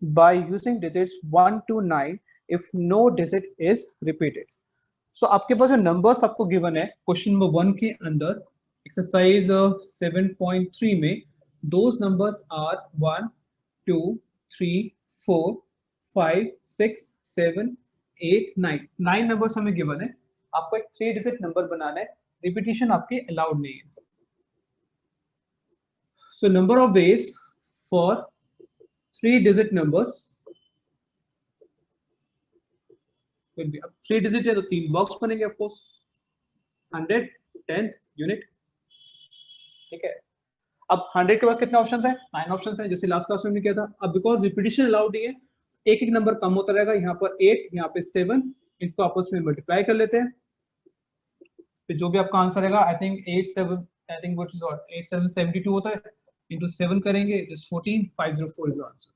by using digits 1 to 9 if no digit is repeated. So आपके पास जो numbers आपको given है क्वेश्चन नंबर 1 के अंदर एक्सरसाइज 7.3 में, दोज नंबर्स आर 1 2 3 4 5 6 7 8 9 9 नंबर्स हमें गिवन है। आपको एक 3 डिजिट नंबर बनाना है, रिपीटिशन आपकी अलाउड नहीं है। So number of ways for 3 digit numbers will be, अब 3 डिजिट है तो 3 बॉक्स बनेंगे ऑफ कोर्स, 100 10 यूनिट, ठीक है। अब 100 के बाद कितने ऑप्शंस हैं? 9 ऑप्शंस हैं, जैसे लास्ट क्लास में हमने किया था। अब बिकॉज रिपीटिशन अलाउड नहीं है, एक एक नंबर कम होता रहेगा, यहाँ पर 8 यहाँ पे 7, इसको आपस में मल्टीप्लाई कर लेते हैं, फिर जो भी आपका आंसर रहेगा I think 8 7 I think what is 8 7 72 होता है, इनटू 7 करेंगे इट इज 14 504 इज आंसर।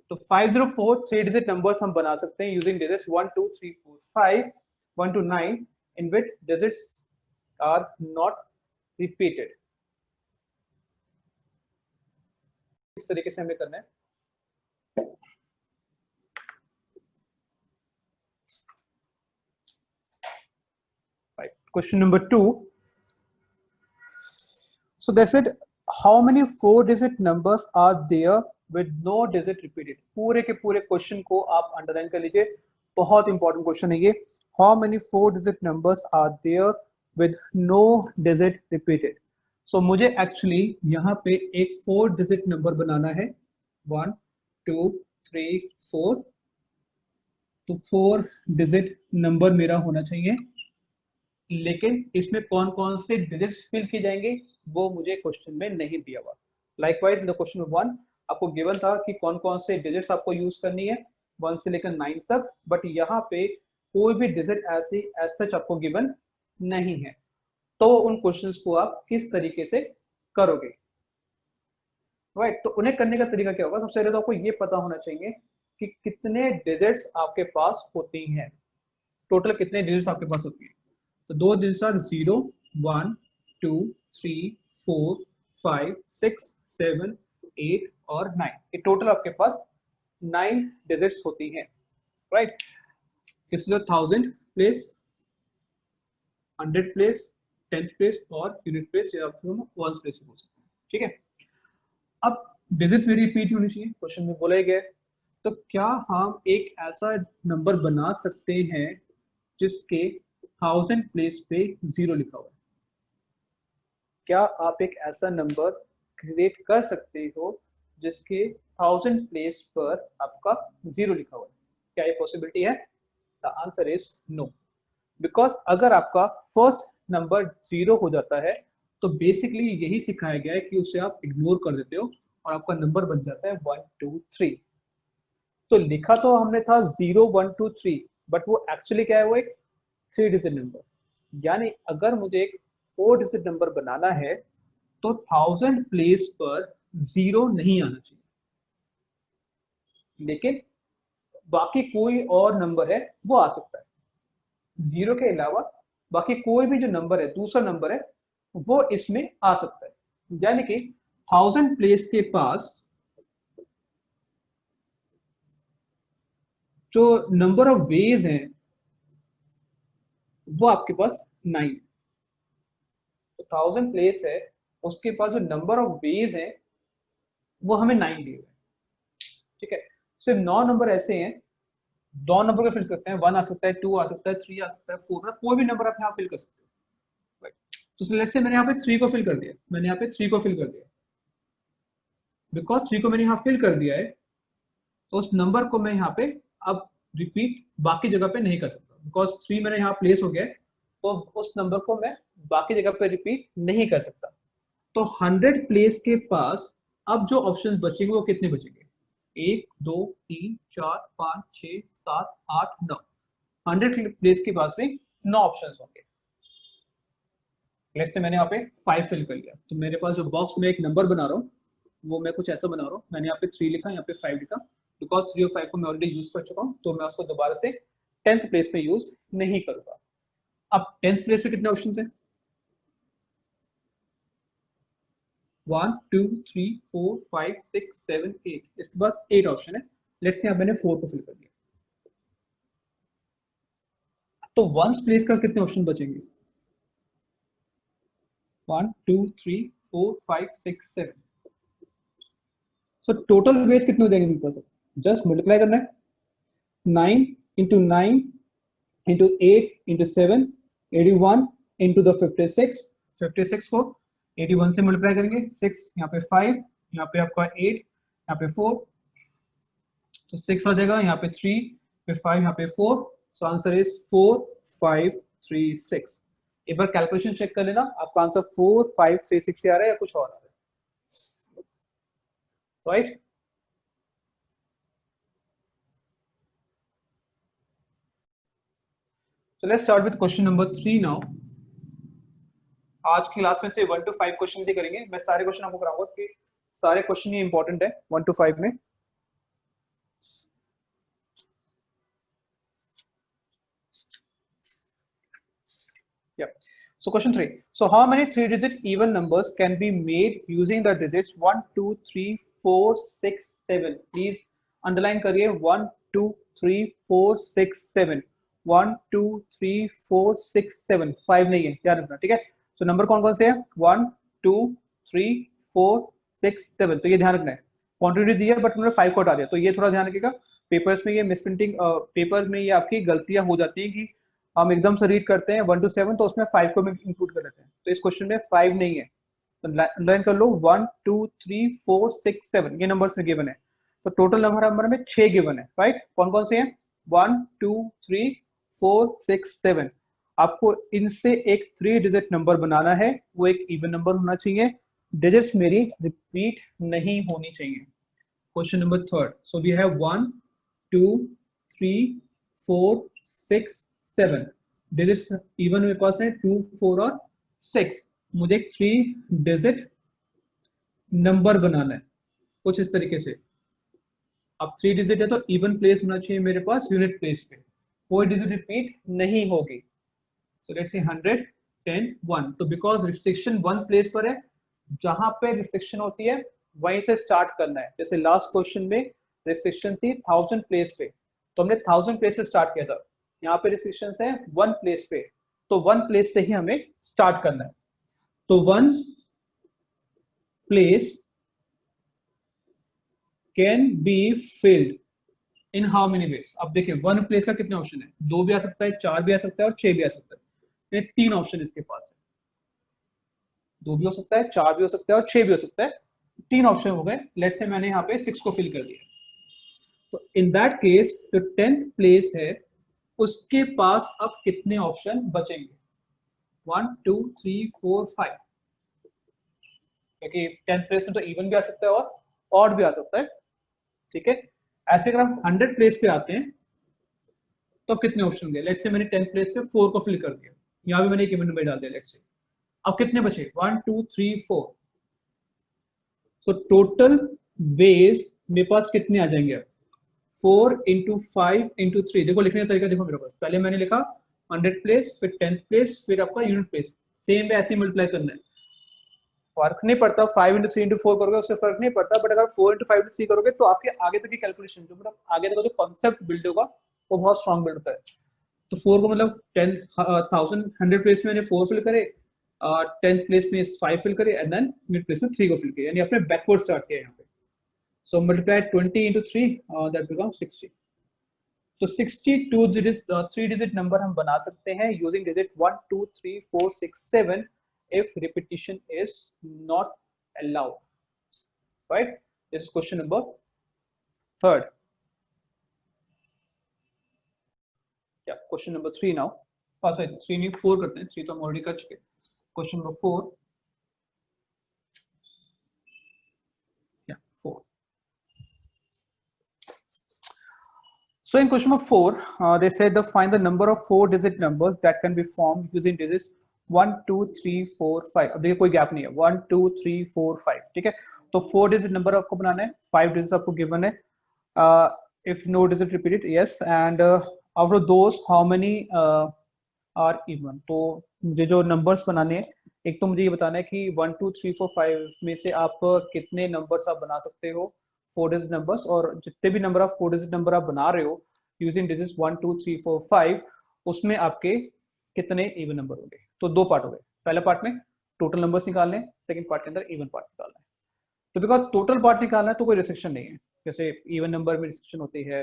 तो 504 3 डिजिट नंबर्स हम बना सकते हैं using digits 1 2 3 4 5 1 to 9 in which digits are not repeated। इस तरीके से हमें करना है। Question number 2. So they said how many 4 digit numbers are there with no digit repeated। पूरे के पूरे क्वेश्चन को आप अंडरलाइन कर लीजिए, बहुत इंपॉर्टेंट क्वेश्चन है ये। How many 4 digit numbers are there with no digit repeated। So मुझे एक्चुअली यहाँ पे एक 4 डिजिट नंबर बनाना है, 1 2 3 4, तो 4 डिजिट नंबर मेरा होना चाहिए, लेकिन इसमें कौन कौन से डिजिट्स फिल किए जाएंगे वो मुझे क्वेश्चन में नहीं दिया हुआ। लाइकवाइज इन द क्वेश्चन 1 आपको गिवन था कि कौन कौन से डिजिट्स आपको यूज करनी है 1 से लेकर 9 तक, बट यहाँ पे कोई भी डिजिट ऐसी एज सच आपको गिवन नहीं है। तो उन क्वेश्चंस को आप किस तरीके से करोगे, राइट। तो उन्हें करने का तरीका क्या होगा? सबसे पहले तो आपको ये पता होना चाहिए कि कितने डिजिट्स आपके पास होती हैं, टोटल कितने डिजिट्स आपके पास होती हैं। तो 2 डिजिट्स आर 0 1 2 3 4 5 6 7 8 और 9, ये टोटल आपके पास 9 डिजिट्स होती हैं, राइट। किसी जो 1000 प्लेस, 100 प्लेस, 10th प्लेस और यूनिट प्लेस, या वंस प्लेस हो सकते हैं, ठीक है। अब डिजिट्स में रिपीट होनी चाहिए, क्वेश्चन में बोला ही गया। तो क्या हम एक ऐसा नंबर बना सकते हैं जिसके 1000 प्लेस पे 0 लिखा हुआ है? क्या आप एक ऐसा नंबर क्रिएट कर सकते हो जिसके 1000 प्लेस पर आपका 0 लिखा हुआ है? क्या ये पॉसिबिलिटी है? The answer is no, because अगर आपका फर्स्ट नंबर 0 हो जाता है तो बेसिकली यही सिखाया गया है कि उसे आप इग्नोर कर देते हो और आपका नंबर बन जाता है 1 2 3। तो लिखा तो हमने था 0 1 2 3, बट वो एक्चुअली क्या है? वो एक 3 डिजिट नंबर। यानी अगर मुझे एक 4 डिजिट नंबर बनाना है तो 1000 प्लेस पर 0 नहीं आना चाहिए, लेकिन बाकी कोई और नंबर है वो आ सकता है। 0 के अलावा बाकी कोई भी जो नंबर है, दूसरा नंबर है, वो इसमें आ सकता है। यानी कि 1000 प्लेस के पास जो नंबर ऑफ वेज हैं वो आपके पास 9। तो 1000 प्लेस है, उसके पास जो नंबर ऑफ वेज हैं वो हमें 9 दिए हुए, ठीक है। सिर्फ 9 नंबर ऐसे हैं, 2 नंबर को फिल सकते हैं, 1 आ सकता है, 2 आ सकता है, 3 आ सकता है, 4, मतलब कोई भी नंबर आप यहाँ फिल कर सकते हो। तो लेट्स से मैंने यहाँ पे 3 को फिल कर दिया, मैंने यहाँ पे 3 को फिल कर दिया। बिकॉज 3 को मैंने यहाँ फिल कर दिया है तो उस नंबर को मैं यहाँ पे अब रिपीट बाकी जगह पे नहीं कर सकता, बिकॉज 3 मेरे यहाँ प्लेस हो गया, तो उस नंबर को मैं बाकी जगह पे रिपीट नहीं कर सकता। तो 100 प्लेस के पास अब जो ऑप्शंस बचेंगे वो कितने बचेंगे? 1 2 3 4 5 6 7 8 9। 100 प्लेस के पास में 9 ऑप्शंस होंगे। लेट्स से मैंने यहाँ पे 5 फिल कर लिया, तो मेरे पास जो बॉक्स में एक नंबर बना रहा हूँ वो मैं कुछ ऐसा बना रहा हूँ। मैंने यहाँ पे 3 लिखा, यहाँ पे 5 लिखा, बिकॉज 3 और 5 को मैं ऑलरेडी यूज कर चुका हूँ, तो मैं उसको दोबारा से 10th प्लेस पे यूज नहीं करूंगा। अब 10th प्लेस पे कितने ऑप्शन हैं? 1 2 3 4 5 6 7 8, इसके पास 8 ऑप्शन है। लेट्स से मैंने 4 को फिल कर दिया, तो वंस प्लेस का कितने ऑप्शन बचेंगे? 1 2 3 4 5 6 7। सो टोटल वेज कितने हो जाएंगे मेरे पास? जस्ट मल्टीप्लाई करना है, 9 into 9 into 8 into 7, 81 into the 56, 56 को 81 से मल्टीप्लाई करेंगे, 6 यहाँ पे 5, यहाँ पे आपका 8, यहाँ पे 4, तो 6 आ जाएगा, यहाँ पे 3, फिर 5, यहाँ पे 4, सो आंसर इज 4 5 3 6। एक बार कैलकुलेशन चेक कर लेना, आपका आंसर 4 5 3 6 से आ रहा है या कुछ और आ रहा है, right? So let's start with question number 3 now. आज की क्लास में से 1 to 5 क्वेश्चन ही करेंगे। मैं सारे क्वेश्चन आपको कराऊंगा कि सारे क्वेश्चन ये इंपॉर्टेंट है 1 to 5 में। Yeah. So question 3. So how many 3-digit even numbers can be made using the digits 1 2 3 4 6 7? Please underline करिए 1 2 3 4 6 7, 1 2 3 4 6 7, 5 नहीं है, याद रखना, ठीक है? So नंबर कौन कौन से हैं? 1 2 3 4 6 7, तो ये ध्यान रखना है। क्वांटिटी दी है बट उन्होंने 5 को हटा दिया, तो ये थोड़ा ध्यान रखिएगा। पेपर्स में ये मिसप्रिंटिंग, पेपर में ये आपकी गलतियां हो जाती हैं कि हम एकदम से रीड करते हैं 1 to 7 तो उसमें 5 को भी इंक्लूड कर लेते हैं, तो इस क्वेश्चन में 5 नहीं है, तो लाइन कर लो 1 2 3 4 6 7, ये नंबर्स में गिवन है, तो टोटल नंबर में 6 गिवन है, राइट? कौन कौन से हैं? 1 2 3 4 6 7। आपको इनसे एक 3 डिजिट नंबर बनाना है, वो एक इवन नंबर होना चाहिए, डिजिट्स मेरी रिपीट नहीं होनी चाहिए। Question number 3, so we have 1 2 3 4 6 7, digits even मेरे पास है 2 4 और 6, मुझे एक 3 डिजिट नंबर बनाना है कुछ इस तरीके से। अब 3 डिजिट है तो इवन प्लेस होना चाहिए मेरे पास यूनिट प्लेस पे, कोई डिजिट रिपीट नहीं होगी। सो लेट्स से 100 10 1, तो बिकॉज रिस्ट्रिक्शन 1 प्लेस पर है, जहां पे रिस्ट्रिक्शन होती है वहीं से स्टार्ट करना है। जैसे लास्ट क्वेश्चन में रिस्ट्रिक्शन थी 1000 प्लेस पे, तो हमने 1000 प्लेस से स्टार्ट किया था, यहाँ पे रिस्ट्रिक्शन है 1 प्लेस पे, तो 1 प्लेस से ही हमें स्टार्ट करना है। तो ones place can be filled in how many veg? अब देखिए 1 प्लेस का कितने ऑप्शन है? 2 भी आ सकता है, 4 भी आ सकता है और 6 भी आ सकता है, ये 3 ऑप्शन इसके पास है। 2 भी हो सकता है, 4 भी हो सकता है और 6 भी हो सकता है, 3 ऑप्शन हो गए। लेट्स से मैंने यहाँ पे 6 को फिल कर दिया, तो इन दैट केस जो 10th प्लेस है उसके पास अब कितने ऑप्शन बचेंगे? 1 2 3 4 5, क्योंकि 10th प्लेस में तो इवन भी आ सकता है और ऑड भी आ सकता है, ठीक है? ऐसे अगर हम 100 प्लेस पे आते हैं तो कितने ऑप्शन होंगे? लेट्स से मैंने 10th प्लेस पे 4 को फिल कर दिया, यहाँ भी मैंने एक इवन नंबर डाल दिया, लेट्स से अब कितने बचे? 1 2 3 4, सो टोटल वेज मेरे पास कितने आ जाएंगे? 4 into 5 into 3, देखो लिखने का तरीका देखो मेरे पास, पहले मैंने लिखा 100 प्लेस, फिर 10th प्लेस, फिर आपका यूनिट प्लेस, सेम ऐसे ही मल्टीप्लाई करना है, फर्क नहीं पड़ता 5 into 3 into 4 करोगे उससे फर्क नहीं पड़ता, बट अगर 4 into 5 into 3 करोगे तो आपके आगे तक की कैलकुलेशन जो मतलब आगे तक जो कॉन्सेप्ट बिल्ड होगा वो बहुत स्ट्रॉन्ग बिल्ड होता है। तो 4 को मतलब 10,000 100 प्लेस में मैंने 4 फिल करे, 10th प्लेस में 5 फिल करे एंड देन यूनिट प्लेस में 3 को फिल किया, यानी आपने बैकवर्ड स्टार्ट किया यहाँ पे। So multiply 20 into 3, that becomes 60. तो 62 digit 3 digit number हम बना सकते हैं using digit 1 2 3 4 6 7 if repetition is not allowed, right? This is question number 3rd. Yeah, question number 3 now. Sorry, 3 नहीं 4 करते हैं, 3 तो हम already कर चुके। Question number 4. Yeah, 4. So in question number 4, they said find the number of 4-digit numbers that can be formed using digits 1 2 3 4 5। अब देखिए कोई गैप नहीं है, 1 2 3 4 5, ठीक है? तो 4 डिजिट नंबर आपको बनाना है, 5 डिजिट आपको गिवन है, if no digit repeated, yes, and out of those how many are even. तो मुझे जो नंबर्स बनाने हैं एक तो मुझे ये बताना है कि 1 2 3 4 5 में से आप कितने नंबर्स आप बना सकते हो 4 डिजिट नंबर्स, और जितने भी नंबर आप 4 डिजिट नंबर आप बना रहे हो यूजिंग डिजिट्स 1 2 3 4 5, उसमें आपके कितने इवन नंबर होंगे। तो दो पार्ट हो गए, पहले पार्ट में टोटल नंबर्स निकालने, सेकंड पार्ट के अंदर इवन पार्ट निकालना है। तो बिकॉज टोटल पार्ट निकालना है तो कोई रिस्ट्रिक्शन नहीं है, जैसे इवन नंबर में रिस्ट्रिक्शन होती है,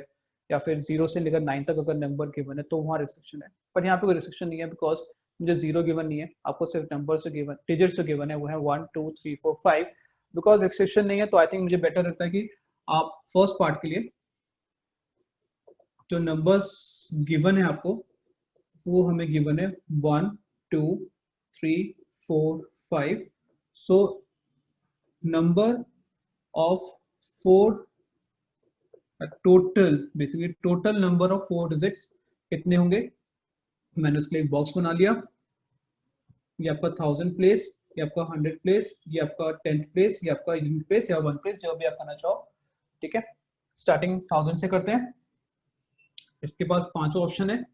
या फिर 0 से लेकर 9 तक अगर नंबर गिवन है तो वहाँ रिस्ट्रिक्शन है, पर यहाँ पे कोई रिस्ट्रिक्शन नहीं है बिकॉज मुझे 0 गिवन नहीं है, आपको सिर्फ नंबर से गिवन, डिजिट से गिवन है, वो है 1 2 3 4 5। बिकॉज रिस्ट्रिक्शन नहीं है तो आई थिंक मुझे बेटर लगता है कि आप फर्स्ट पार्ट के लिए जो नंबर्स गिवन है आपको वो हमें गिवन है 1 2 3 4 5। So number of 4 total, basically total number of 4 digits कितने होंगे, मैंने उसके लिए एक बॉक्स बना लिया। ये आपका 1000 प्लेस, ये आपका 100 प्लेस, ये आपका 10th प्लेस, ये आपका यूनिट प्लेस या 1 प्लेस, जो भी आप करना चाहो। ठीक है, स्टार्टिंग 1000 से करते हैं। इसके पास पांचों ऑप्शन है,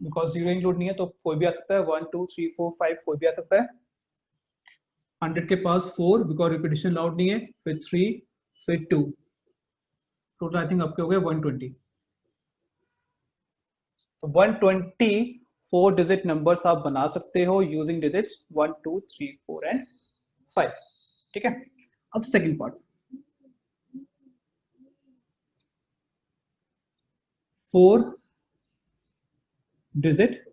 बिकॉज जीरो इंक्लूड नहीं है तो कोई भी आ सकता है, 1 2 3 4 5 कोई भी आ सकता है। 100 के पास 4 बिकॉज रिपीटिशन अलाउड नहीं है, फिर 3, फिर 2, टोटल आई थिंक आपके हो गए 120। तो 120 4 डिजिट नंबर्स आप बना सकते हो यूजिंग डिजिट्स 1 2 3 4 एंड 5। ठीक है, अब second part, 4 digit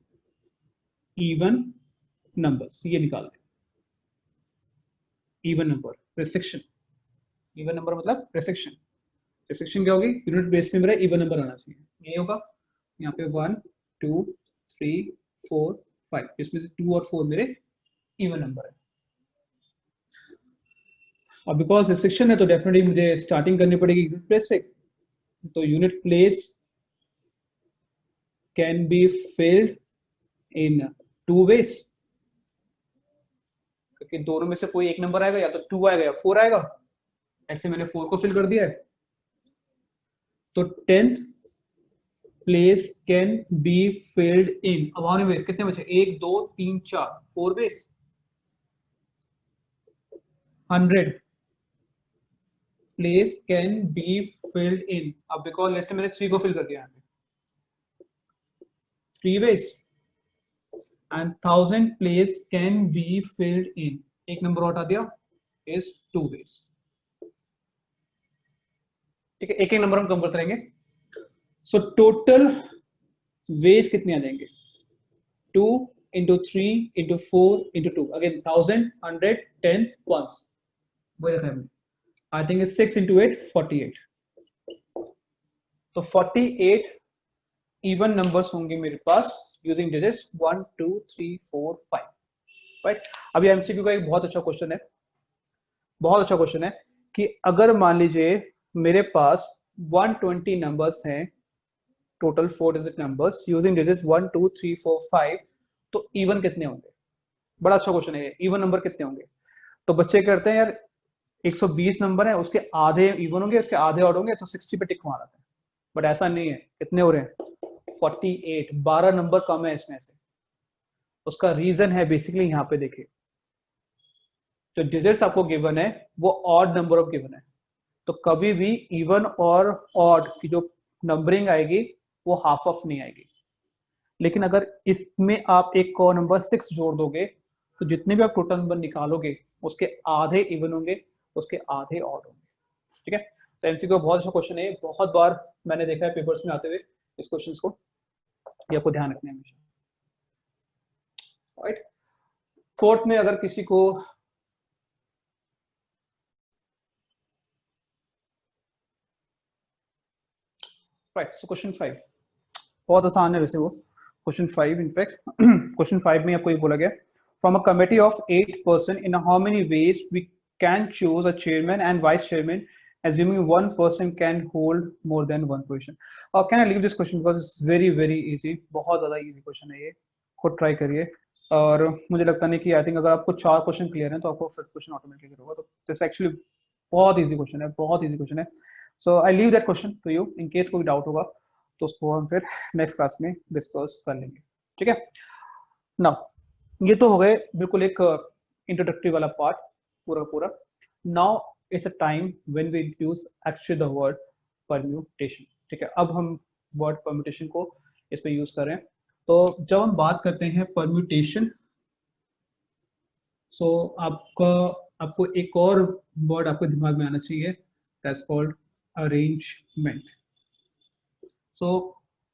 even numbers, ये निकाल दें। Even number restriction, even number मतलब रिस्ट्रिक्शन, रिस्ट्रिक्शन क्या होगी, यूनिट बेस में मेरा इवन नंबर आना चाहिए, ये होगा। यहाँ पे 1 2 3 4 5, इसमें से 2 और 4 मेरे इवन नंबर है। अब बिकॉज रिस्ट्रिक्शन है तो डेफिनेटली मुझे स्टार्टिंग करनी पड़ेगी यूनिट प्लेस से, तो unit place can be filled in 2 ways, क्योंकि दोनों में से कोई एक नंबर आएगा, या तो 2 आएगा या 4 आएगा। ऐसे मैंने 4 को फिल कर दिया है, तो 10th place can be filled in, अब हमारे वेज कितने बचे, 1 2 3 4, 4 ways. 100 place can be filled in, अब बिकॉज लेट्स से मैंने 3 को फिल कर दिया यहाँ पे, 3 ways. And 1000 place can be filled in, एक नंबर और हटा दिया, इज 2 वेज। ठीक है, एक एक नंबर हम कम करते रहेंगे। सो टोटल वेज कितने आ जाएंगे, 2 into 3 into 4 into 2, again 1000 100 10 once, वही रखा है हमने। I think it's 6 into 8 48, तो 48 इवन नंबर्स होंगे मेरे पास यूजिंग डिजिट्स 1 2 3 4 5, राइट। अभी एमसीक्यू का एक बहुत अच्छा क्वेश्चन है, बहुत अच्छा क्वेश्चन है कि अगर मान लीजिए मेरे पास 120 नंबर्स हैं, total 4 digit numbers using digits 1 2 3 4 5, तो इवन कितने होंगे। बड़ा अच्छा क्वेश्चन है ये, इवन नंबर कितने होंगे। तो बच्चे करते हैं यार 120 नंबर है, उसके आधे इवन होंगे, उसके आधे ऑड होंगे, तो 60 पे टिक मारा था, बट ऐसा नहीं है। कितने हो रहे हैं, 48, 12 नंबर कम है इसमें से। उसका रीजन है बेसिकली यहाँ पे देखिए, जो डिजिट्स आपको गिवन है वो ऑड नंबर ऑफ गिवन है, तो कभी भी इवन और ऑड की जो नंबरिंग आएगी वो हाफ ऑफ नहीं आएगी। लेकिन अगर इसमें आप एक और नंबर 6 जोड़ दोगे तो जितने भी आप टोटल नंबर निकालोगे उसके आधे इवन होंगे, उसके आधे ऑड होंगे। ठीक है, तो एमसीक्यू बहुत अच्छा क्वेश्चन है, बहुत बार मैंने देखा है पेपर्स में आते हुए इस क्वेश्चन को, ये आपको ध्यान रखना है हमेशा। राइट, फोर्थ में अगर किसी को राइट, सो क्वेश्चन 5 बहुत आसान है वैसे वो क्वेश्चन 5। इनफैक्ट क्वेश्चन 5 में आपको ये बोला गया, from a committee of 8 person in how many ways we can choose a chairman and vice chairman assuming one person can hold more than one position. Can I leave this question because it's very easy, बहुत ज़्यादा easy question है ये, खुद try करिए। और मुझे लगता नहीं कि आई थिंक अगर आपको 4 क्वेश्चन क्लियर हैं तो आपको फिफ्थ क्वेश्चन ऑटोमेटिकली होगा, तो दिस एक्चुअली बहुत इजी क्वेश्चन है, बहुत इजी क्वेश्चन है। So I leave that question to you, in case कोई डाउट होगा तो उसको हम फिर नेक्स्ट क्लास में डिस्कस कर लेंगे। ठीक है, नाउ ये तो हो गए बिल्कुल एक इंट्रोडक्टरी वाला पार्ट पूरा पूरा। Now it's a time when we use actually the word permutation. ठीक है, अब हम वर्ड परम्यूटेशन को इस पे यूज कर रहे हैं। तो जब हम बात करते हैं परम्यूटेशन, सो आपको एक और वर्ड आपके दिमाग में आना चाहिए, that's called arrangement. So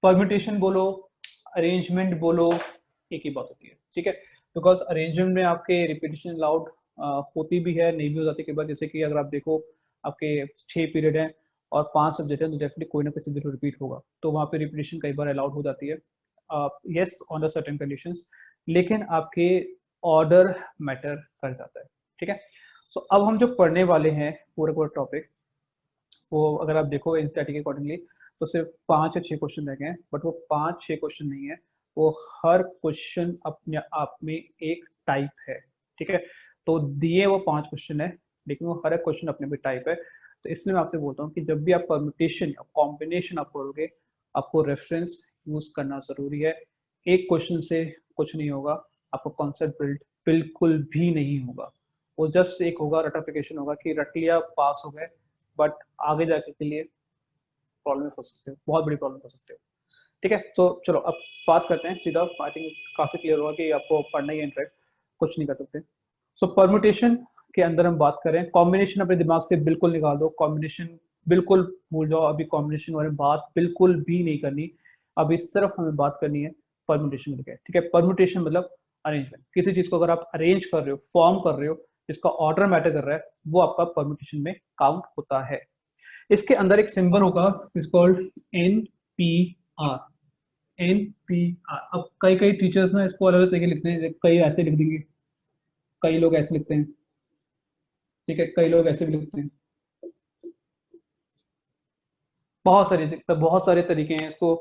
permutation बोलो, अरेंजमेंट बोलो, एक ही बात होती है। ठीक है, बिकॉज अरेंजमेंट में आपके रिपीटेशन अलाउड होती भी है, नहीं भी हो जाती कई बार। जैसे कि अगर आप देखो आपके 6 पीरियड हैं और 5 सब्जेक्ट हैं, तो डेफिनेटली कोई ना कोई सब्जेक्ट रिपीट होगा, तो वहाँ पे रिपीटेशन कई बार अलाउड हो जाती है, yes on the certain conditions, लेकिन आपके ऑर्डर मैटर कर जाता है। ठीक है, सो अब हम जो पढ़ने वाले हैं पूरा पूरा टॉपिक, वो अगर आप देखो एनसीईआरटी के अकॉर्डिंगली तो सिर्फ 5 या 6 क्वेश्चन रह गए हैं, बट वो 5-6 क्वेश्चन नहीं है, वो हर क्वेश्चन अपने आप में एक टाइप है। ठीक है, तो दिए वो 5 क्वेश्चन है, लेकिन वो हर एक क्वेश्चन अपने में टाइप है। तो इसलिए मैं आपसे बोलता हूँ कि जब भी आप परम्यूटेशन या कॉम्बिनेशन आप पढ़ोगे, आपको रेफरेंस यूज करना जरूरी है। एक क्वेश्चन से कुछ नहीं होगा, आपको कॉन्सेप्ट बिल्ड बिल्कुल भी नहीं होगा, वो जस्ट एक होगा रटिफिकेशन होगा कि रट लिया पास हो गए, बट आगे जाके के लिए प्रॉब्लम हो सकते हो, बहुत बड़ी प्रॉब्लम हो सकते हो। ठीक है, तो चलो अब बात करते हैं सीधा। आई थिंक काफी क्लियर हुआ कि आपको पढ़ना ही है, इनफैक्ट कुछ नहीं कर सकते। सो परम्यूटेशन के अंदर हम बात करें, कॉम्बिनेशन अपने दिमाग से बिल्कुल निकाल दो, कॉम्बिनेशन बिल्कुल भूल जाओ, अभी कॉम्बिनेशन वाले बात बिल्कुल भी नहीं करनी। अभी सिर्फ हमें बात करनी है परम्यूटेशन की। ठीक है, परम्यूटेशन मतलब अरेंजमेंट, किसी चीज को अगर आप अरेंज कर रहे हो, फॉर्म कर रहे हो, जिसका ऑर्डर मैटर कर रहा है, वो आपका परम्यूटेशन में काउंट होता है। इसके अंदर एक सिंबल होगा, इज कॉल्ड NPR। NPR, अब कई कई टीचर्स ना इसको अलग अलग तरीके लिखते हैं, कई ऐसे लिख देंगे, कई लोग ऐसे लिखते हैं। ठीक है, कई लोग ऐसे भी लिखते हैं, बहुत सारे तरीके हैं इसको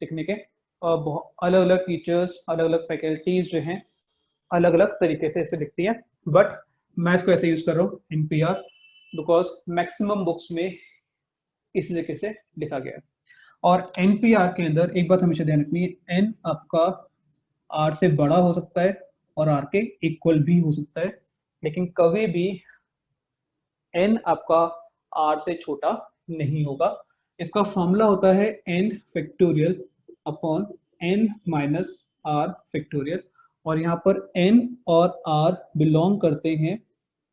लिखने के, और अलग अलग टीचर्स, अलग अलग फैकल्टीज जो हैं अलग अलग तरीके से इसे लिखती हैं, बट मैं इसको ऐसे यूज कर रहा हूँ NPR, बिकॉज मैक्सिमम बुक्स में इसी तरीके से लिखा गया है। और NPR के अंदर एक बात हमेशा ध्यान रखनी है, N आपका R से बड़ा हो सकता है और R के इक्वल भी हो सकता है, लेकिन कभी भी N आपका R से छोटा नहीं होगा। इसका फॉर्मूला होता है N factorial upon N minus R factorial, और यहाँ पर N और R बिलोंग करते हैं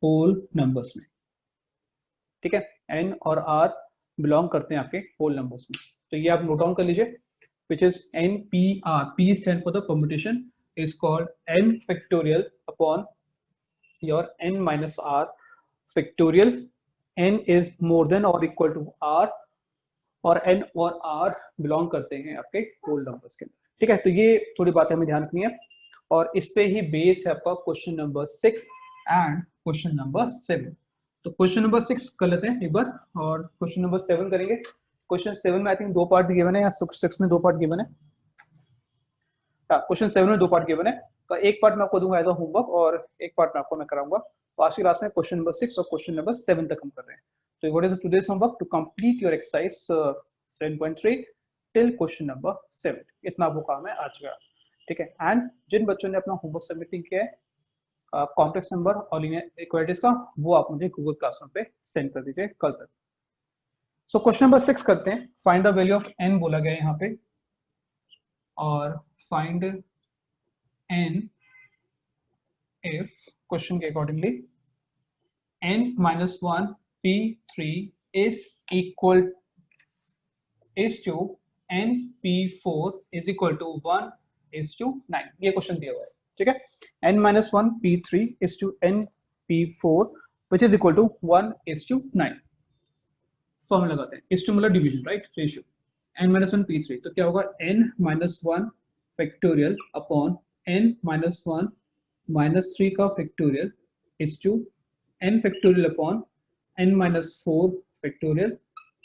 होल नंबर्स में। ठीक है, N और R बिलोंग करते हैं आपके होल नंबर्स में, तो ये आप नोट डाउन कर लीजिए, which is NPR. P stand for the permutation is called N factorial upon your N minus R factorial. N is more than or equal to R, और N और R belong करते हैं आपके whole numbers के अंदर। ठीक है, तो ये थोड़ी बातें हमें ध्यान रखनी है, और इस पे ही बेस है आपका question number 6 and question number 7। तो क्वेश्चन नंबर 6 कर लेते हैं एक बार, और क्वेश्चन नंबर 7 करेंगे। क्वेश्चन 7 में आई थिंक 2 पार्ट गिवन है, या 6 में 2 पार्ट गिवन है। क्वेश्चन 7 में 2 पार्ट गिवन है, तो एक पार्ट मैं आपको दूंगा एज अ होमवर्क, और एक पार्ट मैं आपको मैं कराऊंगा। तो आज की क्लास में क्वेश्चन नंबर 6 और क्वेश्चन नंबर 7 तक हम कर रहे हैं। तो what is today's homework? To complete your exercise 7.3 till question number 7। इतना आपको काम है आज का। ठीक है, एंड जिन बच्चों ने अपना होमवर्क सबमिट नहीं किया है, कॉम्प्लेक्स नंबर और लीनियर इक्वालिटीज का, वो आप मुझे गूगल क्लासरूम पे सेंड कर दीजिए कल तक। सो क्वेश्चन नंबर 6 करते हैं। Find the value of n बोला गया है यहाँ पे, और फाइंड n if क्वेश्चन के accordingly n minus 1 p3 is equal is to n p4 is equal to 1 is to 9। ये क्वेश्चन दिया हुआ है। ठीक है, n minus 1 p3 is to n p4 which is equal to 1 is to 9। Formula लगाते हैं, इस टू मतलब division, right, ratio. n minus 1 p3, तो क्या होगा, n minus 1 factorial upon n minus 1 minus 3 का factorial is to n factorial upon n minus 4 factorial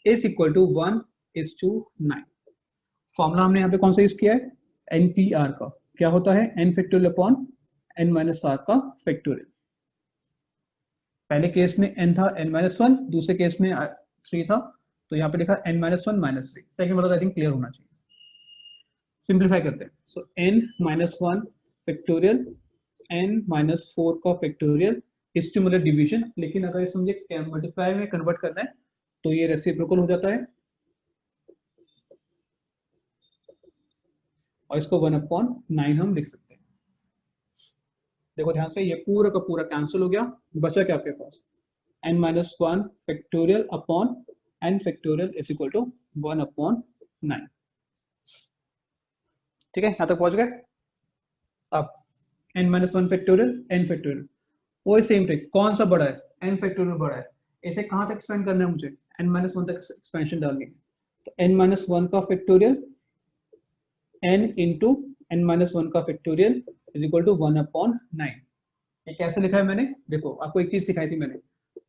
is equal to 1 is to 9। Formula हमने यहाँ पे कौन सा यूज किया है, NPR का। क्या होता है, n factorial upon n minus r का फैक्टोरियल। पहले केस में n था n minus 1, दूसरे केस में 3 था, तो यहाँ पे लिखा n minus 1 minus 3। सेकंड वाला आई थिंक क्लियर होना चाहिए। सिंप्लीफाई करते हैं, सो n minus 1 factorial n minus 4 का फैक्टोरियल इस टू मतलब डिवीजन, लेकिन अगर इसे मुझे मल्टीप्लाई में कन्वर्ट करना है तो ये रेसिप्रोकल हो जाता है और इसको 1/9 हम लिख सकते हैं। देखो ध्यान से, ये पूरा का पूरा कैंसिल हो गया, बचा क्या आपके पास, n minus 1 factorial upon n factorial is equal to 1/9। ठीक है, यहां तक पहुंच गए। अब n minus 1 factorial n factorial, वही सेम ट्रिक, कौन सा बड़ा है, n फैक्टोरियल बड़ा है, इसे कहां तक एक्सपेंड करना है मुझे, n माइनस 1 तक एक्सपेंशन डालनी है। तो n माइनस 1 का factorial n into n minus 1 का फैक्टोरियल इज इक्वल टू 1/9। ये कैसे लिखा है मैंने, देखो आपको एक चीज सिखाई थी मैंने,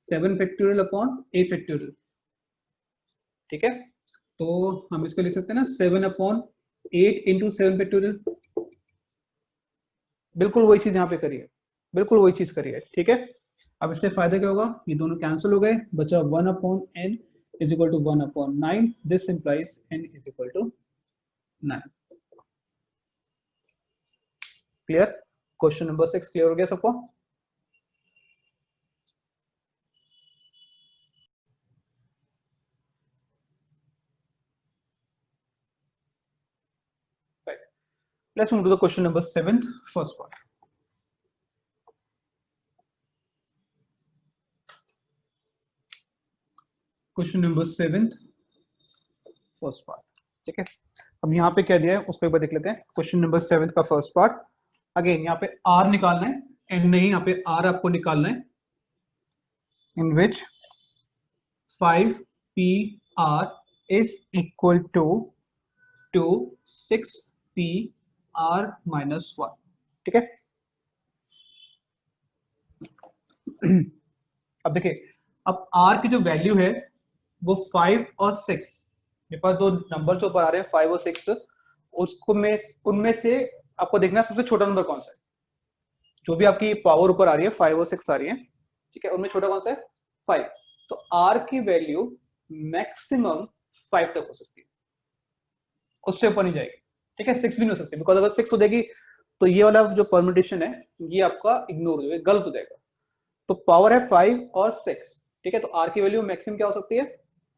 7 फैक्टोरियल अपॉन a फैक्टोरियल। ठीक है, तो हम इसको लिख सकते हैं ना 7/8 इंटू 7 फैक्टोरियल। बिल्कुल वही चीज यहाँ पे करिए, बिल्कुल वही चीज करिए। ठीक है, अब इससे फायदा क्या होगा, ये दोनों कैंसिल हो गए, बचा 1/n is equal to 1/9। This implies n is equal to 9। Clear, question number 6 clear हो गया सबको। Let's move to the question number 7, first part. Question number 7, first part. ठीक है, अब यहाँ पे क्या दिया है उसको एक बार देख लेते हैं। क्वेश्चन नंबर 7 का फर्स्ट पार्ट, अगेन यहाँ पे r निकालना है, n नहीं, यहाँ पे r आपको निकालना है। इन विच 5pr is equal to 6pr minus 1। ठीक है, अब देखिए, अब r की जो वैल्यू है वो 5 और 6, मेरे पास दो नंबर जो ऊपर आ रहे हैं 5 और 6, उसको में उनमें से आपको देखना है सबसे छोटा नंबर कौन सा है। जो भी आपकी पावर ऊपर आ रही है 5 और 6 आ रही है, ठीक है, उनमें छोटा कौन सा है, 5। तो r की वैल्यू मैक्सिमम 5 तक हो सकती है, उससे ऊपर नहीं जाएगी। ठीक है, 6 भी नहीं हो सकती, बिकॉज अगर 6 हो जाएगी तो ये वाला जो परम्यूटेशन है ये आपका इग्नोर हो जाएगा, गलत हो जाएगा। तो पावर है 5 और 6। ठीक है, तो r की वैल्यू मैक्सिमम क्या हो सकती है,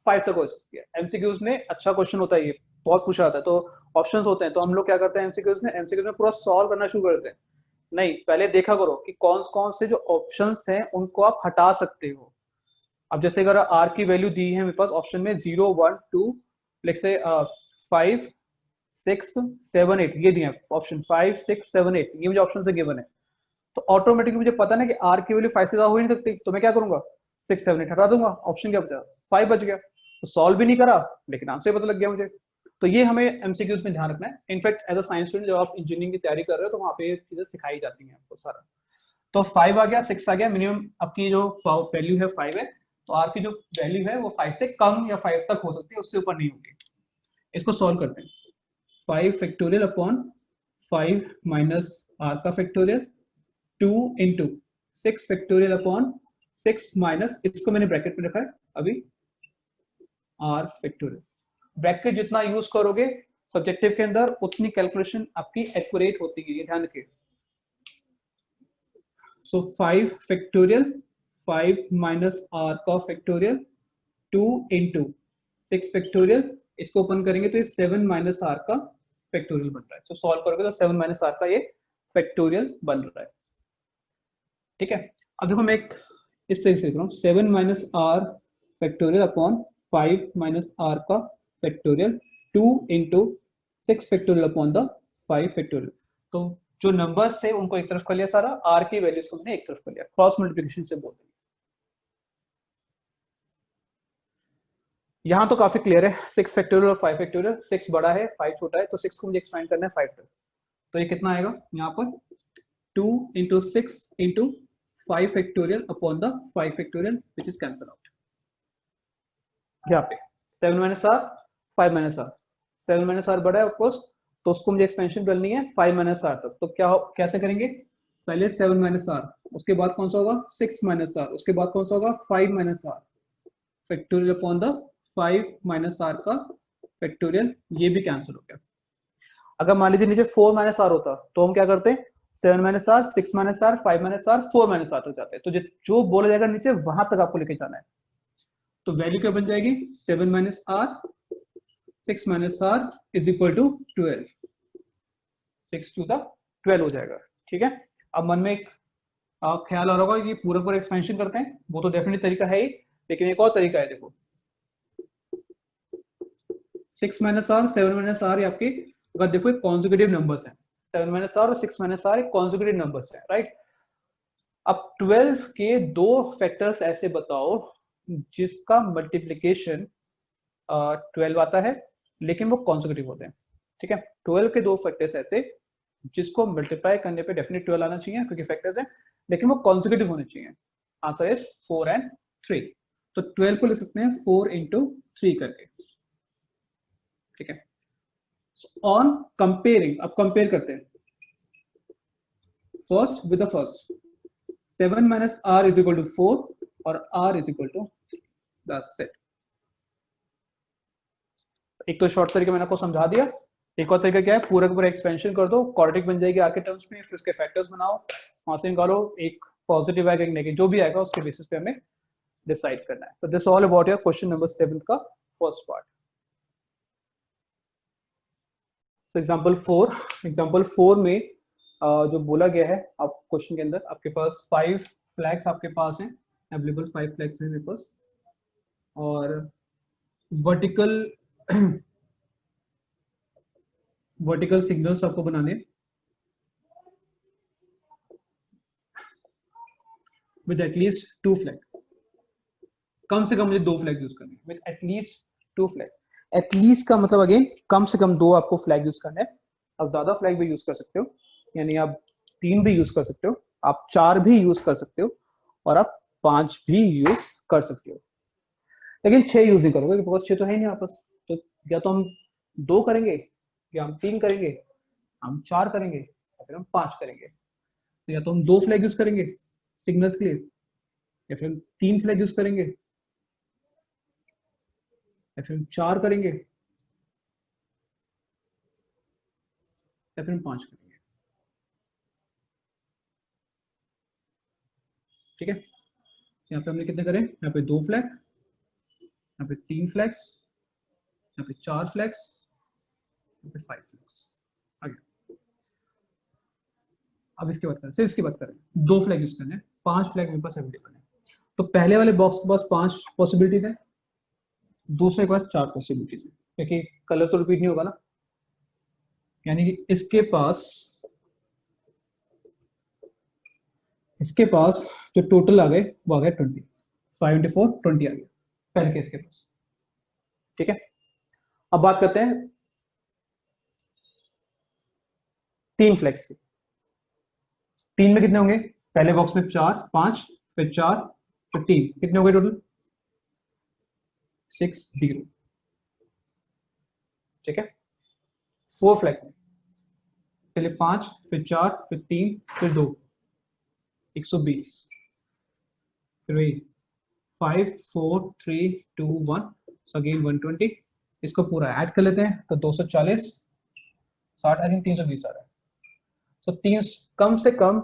5 तक हो सकती है। एमसीक्यूज में अच्छा क्वेश्चन होता है, ये बहुत पूछा जाता है, तो ऑप्शंस होते हैं, तो हम लोग क्या करते हैं एमसीक्यूज में पूरा सॉल्व करना शुरू करते हैं। नहीं, पहले देखा करो कि कौन कौन से जो ऑप्शंस हैं उनको आप हटा सकते हो। अब जैसे अगर r की वैल्यू दी है मेरे पास ऑप्शन में 0 1 2 लेट्स से 5 6 7 8, ये दिए हैं ऑप्शन 5 6 7 8, ये मुझे ऑप्शन से गिवन है। तो ऑटोमेटिकली मुझे पता ना कि r की वैल्यू 5 से ज्यादा हो ही नहीं सकती, तो मैं क्या करूंगा 6 7 8 हटा दूंगा, ऑप्शन क्या बचा 5 बच गया। तो सॉल्व भी नहीं करा लेकिन आंसर पता लग गया मुझे। तो ये हमें एमसीक्यूज में ध्यान रखना है। In fact as a science student जब आप इंजीनियरिंग की तैयारी कर रहे हो तो वहाँ पे ये चीजें सिखाई जाती हैं आपको सारा। तो 5 आ गया, 6 आ गया, मिनिमम आपकी जो वैल्यू है 5 है, तो r की जो वैल्यू है वो 5 से कम या 5 तक हो सकती है, उससे ऊपर नहीं होगी। इसको सॉल्व करते हैं, 5 फैक्टोरियल अपॉन 5 माइनस r का factorial 2 into 6 factorial upon 6 minus, इसको मैंने ब्रैकेट में रखा है अभी, r फैक्टोरियल। ब्रैकेट जितना यूज करोगे सब्जेक्टिव के अंदर उतनी कैलकुलेशन आपकी एक्यूरेट होती है, ये ध्यान रखिए। सो 5 फैक्टोरियल 5 माइनस r का फैक्टोरियल 2 इंटू 6 फैक्टोरियल, इसको ओपन करेंगे तो ये 7 माइनस r का फैक्टोरियल बन रहा है। तो सॉल्व करोगे तो 7 माइनस r का ये फैक्टोरियल बन रहा है। ठीक है, अब देखो मैं एक इस तरीके से लिख रहा हूँ, 7 minus r factorial upon 5 minus r का factorial 2 into 6 factorial upon the 5 factorial. तो जो नंबर्स थे उनको एक तरफ कर लिया सारा, r की वैल्यूज को मैंने एक तरफ कर लिया, क्रॉस मल्टीप्लिकेशन से बोल देंगे। यहाँ तो काफी क्लियर है, 6 फैक्टोरियल और 5 फैक्टोरियल, 6 बड़ा है 5 छोटा है, तो 6 को मुझे एक्सपेंड करना है 5 तक। तो ये कितना आएगा यहाँ पर 2 into 6 into 5 factorial upon the 5 factorial which is cancel out. यहाँ पे 7 minus r 5 minus r, 7 minus r बड़ा है ऑफकोर्स, तो उसको मुझे एक्सपेंशन करनी है 5 माइनस r तक। तो क्या कैसे करेंगे, पहले 7 माइनस r, उसके बाद कौन सा होगा 6 माइनस r, उसके बाद कौन सा होगा 5 minus r factorial upon the 5 minus r का फैक्टोरियल, ये भी कैंसिल हो गया। अगर मान लीजिए नीचे 4 माइनस r होता तो हम क्या करते हैं, 7 minus R, 6 minus R, 5 minus R, 4 minus R तक जाते हैं। तो जो बोला जाएगा नीचे वहां तक आपको लेके जाना है। तो वैल्यू क्या बन जाएगी? 7 minus R, 6 minus R is equal to 12। 6 to the 12 हो जाएगा। ठीक है, अब मन में एक ख्याल आ रहा होगा कि पूरा पूरा एक्सपेंशन करते हैं, वो तो डेफिनेट तरीका है ही, लेकिन एक और तरीका है। देखो 6 माइनस आर, 7 माइनस आर आपके, अगर देखो एक कॉन्जिक्यूटिव नंबर्स हैं, 7 माइनस आर और 6 माइनस आर एक कॉन्जिक्यूटिव नंबर्स हैं, राइट। अब 12 के दो फैक्टर्स ऐसे बताओ जिसका मल्टीप्लीकेशन 12 आता है लेकिन वो कॉन्जिक्यूटिव होते हैं। ठीक है, 12 के दो फैक्टर्स ऐसे जिसको मल्टीप्लाई करने पे डेफिनेट 12 आना चाहिए क्योंकि फैक्टर्स हैं, लेकिन वो कॉन्जिक्यूटिव होने चाहिए। Answer is 4 and 3। तो 12 को लिख सकते हैं 4 इंटू 3 करके। ठीक है, ऑन कंपेयरिंग, अब कंपेयर करते हैं first with the first. 7 minus R is equal to 4 और R is equal to 3। That's it. एक तो शॉर्ट तरीके मैंने आपको समझा दिया। एक और तरीका क्या है, पूरा का पूरा एक्सपेंशन कर दो, क्वाड्रेटिक बन जाएगी आके टर्म्स में, फिर उसके फैक्टर्स बनाओ, वहां से निकालो एक पॉजिटिव आएगा एक नेगेटिव, जो भी आएगा उसके बेसिस पे हमें डिसाइड करना है। तो this all about your question number 7 का फर्स्ट पार्ट। सो एग्जांपल 4 में जो बोला गया है आप क्वेश्चन के अंदर, आपके पास 5 फ्लैग्स आपके पास हैं, अवेलेबल 5 फ्लैग्स हैं मेरे पास, और वर्टिकल वर्टिकल सिग्नल्स आपको बनाने विद एटलीस्ट 2 फ्लैग। कम से कम मुझे 2 फ्लैग यूज करने विद एटलीस्ट 2 फ्लैग्स। एटलीस्ट का मतलब अगेन कम से कम 2 आपको फ्लैग यूज करना है। आप ज्यादा फ्लैग भी यूज कर सकते हो, यानी आप 3 भी यूज कर सकते हो, आप 4 भी यूज कर सकते हो, और आप 5 भी यूज कर सकते हो, लेकिन 6 यूज नहीं करोगे बिकॉज 6 तो है नहीं आपस। तो या तो हम 2 करेंगे, या हम 3 करेंगे, हम 4 करेंगे, या फिर हम 5 करेंगे। तो या तो हम 2 फ्लैग यूज करेंगे सिग्नल्स के लिए, या फिर हम 3 फ्लैग यूज करेंगे, या फिर हम 4 करेंगे, या फिर हम 5 करेंगे। ठीक है, यहाँ पे हमने कितने करें? यहाँ पे 2 फ्लैग, यहाँ पे 3 फ्लैग्स, यहाँ पे 4 फ्लैग्स, यहाँ पे 5 फ्लैग्स। आगे अब इसकी बात करें, सिर्फ इसकी बात करें, 2 फ्लैग यूज करने, 5 फ्लैग मेरे पास अवेलेबल है। तो पहले वाले बॉक्स के पास 5 पॉसिबिलिटीज है, दूसरे के पास 4 पॉसिबिलिटीज है, क्योंकि कलर तो रिपीट नहीं होगा ना। यानी कि इसके पास जो टोटल आ गए वो आ गए 20। 5 इंटू 4 20 आ गया पहले केस के पास। ठीक है, अब बात करते हैं 3 फ्लैग्स की। 3 में कितने होंगे? पहले बॉक्स में 4, 5, फिर 4, फिर 3, कितने हो गए टोटल? 6, 0। ठीक है, 4 फ्लैग में पहले 5, फिर 4, फिर 3, फिर 2, 120, फिर वही 5, 4, 3, 2, 1, अगेन 120। इसको पूरा ऐड कर लेते हैं तो 240, 60, आई थिंक 320 आ रहा है। तो 3 कम से कम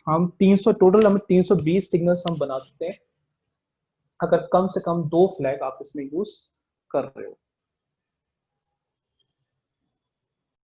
हम 300 टोटल, हम 320 सिग्नल्स हम बना सकते हैं अगर कम से कम 2 फ्लैग आप इसमें यूज कर रहे हो।